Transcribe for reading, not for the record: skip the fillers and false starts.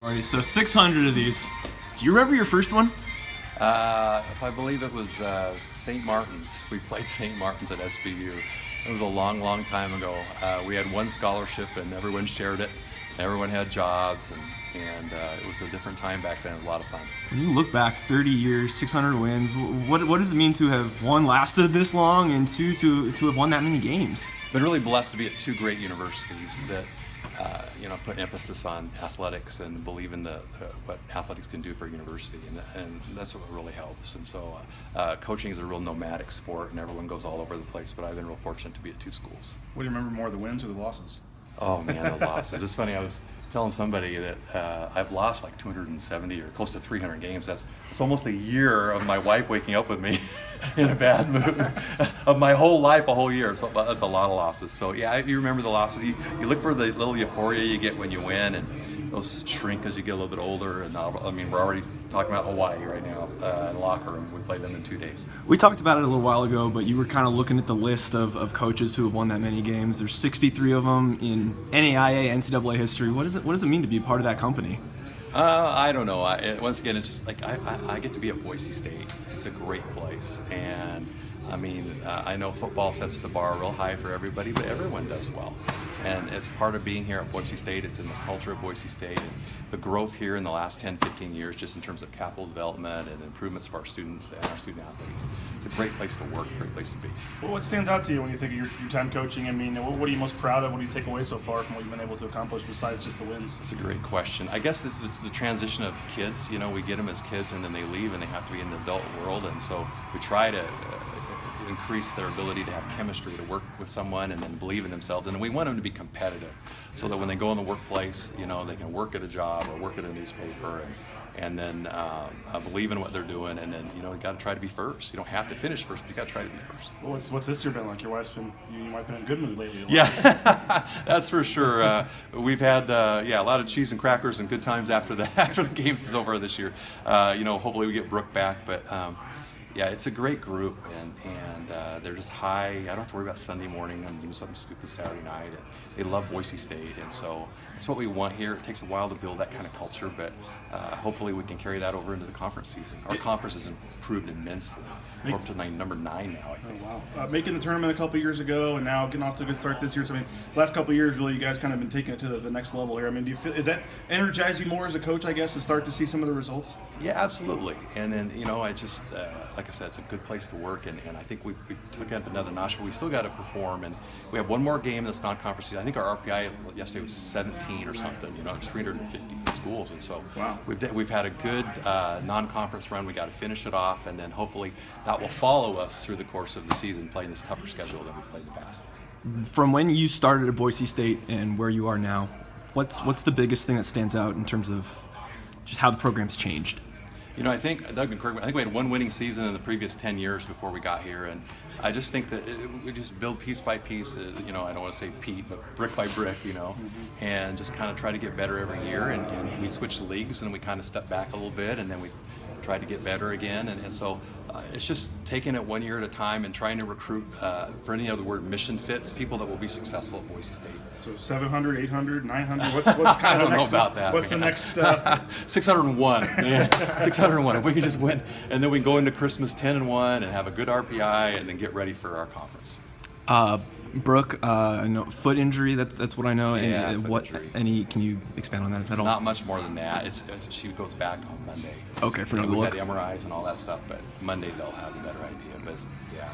All right, so 600 of these. Do you remember your first one? If I believe it was St. Martin's. We played St. Martin's at SBU. It was a long, long time ago. We had one scholarship and everyone shared it. Everyone had jobs and it was a different time back then. It was a lot of fun. When you look back 30 years, 600 wins, what does it mean to have, one, lasted this long, and two, to have won that many games? Been really blessed to be at two great universities that put emphasis on athletics and believe in what athletics can do for a university, and that's what really helps. And so coaching is a real nomadic sport and everyone goes all over the place, but I've been real fortunate to be at two schools. What do you remember more, the wins or the losses? Oh man, the losses. It's funny, I was telling somebody that I've lost like 270 or close to 300 games. It's almost a year of my wife waking up with me in a bad mood of my whole life, a whole year. So that's a lot of losses. So yeah, you remember the losses. You look for the little euphoria you get when you win, and those shrink as you get a little bit older. And I mean, we're already talking about Hawaii right now in the locker room. We play them in 2 days. We talked about it a little while ago, but you were kind of looking at the list of coaches who have won that many games. There's 63 of them in NAIA, NCAA history. What does it mean to be a part of that company? I don't know. Once again, it's just like I get to be at Boise State. It's a great place, and I mean, I know football sets the bar real high for everybody, but everyone does well. And it's part of being here at Boise State. It's in the culture of Boise State. And the growth here in the last 10, 15 years, just in terms of capital development and improvements for our students and our student athletes. It's a great place to work, a great place to be. Well, what stands out to you when you think of your time coaching? I mean, what are you most proud of? What do you take away so far from what you've been able to accomplish besides just the wins? It's a great question. I guess the transition of kids, we get them as kids and then they leave and they have to be in the adult world. And so we try to increase their ability to have chemistry, to work with someone and then believe in themselves. And we want them to be competitive so that when they go in the workplace, they can work at a job or work at a newspaper and then believe in what they're doing. And then, you got to try to be first. You don't have to finish first, but you got to try to be first. Well, what's this year been like? Your wife's been, you might have been in a good mood lately. Yeah, that's for sure. We've had, a lot of cheese and crackers and good times after the games is over this year. Hopefully we get Brooke back, but yeah, it's a great group, and they're just high. I don't have to worry about Sunday morning and doing something stupid Saturday night. And they love Boise State, and so it's what we want here. It takes a while to build that kind of culture, but hopefully we can carry that over into the conference season. Our conference has improved immensely. We're up to number 9 now, I think. Oh, wow. Making the tournament a couple years ago, and now getting off to a good start this year. So, I mean, last couple of years, really, you guys kind of been taking it to the next level here. I mean, does that energize you more as a coach, I guess, to start to see some of the results? Yeah, absolutely. And then, I just, like I said, it's a good place to work, and I think we took it up another notch, but we still got to perform. And we have one more game in this non-conference season. I think our RPI yesterday was 17 or something. It's 350 schools, and so wow. We've had a good non-conference run. We got to finish it off, and then hopefully that will follow us through the course of the season, playing this tougher schedule than we played in the past. From when you started at Boise State and where you are now, what's the biggest thing that stands out in terms of just how the program's changed? I think, Doug and Kirk, I think we had one winning season in the previous 10 years before we got here, and I just think that we just build piece by piece, I don't want to say Pete, but brick by brick, and just kind of try to get better every year, and we switched leagues, and we kind of stepped back a little bit, and then we tried to get better again, and so it's just taking it one year at a time and trying to recruit, for any other word, mission fits, people that will be successful at Boise State. So 700, 800, 900, what's kind of I don't know about that. What's the next? 601. Yeah, 601. If we can just win, and then we can go into Christmas 10-1 and have a good RPI, and then get ready for our conference. Brooke, I know foot injury. That's what I know. Yeah, and foot injury. Can you expand on that at all? Not much more than that. She goes back on Monday. Okay, for another we look. had MRIs and all that stuff, but Monday they'll have a better idea. But yeah.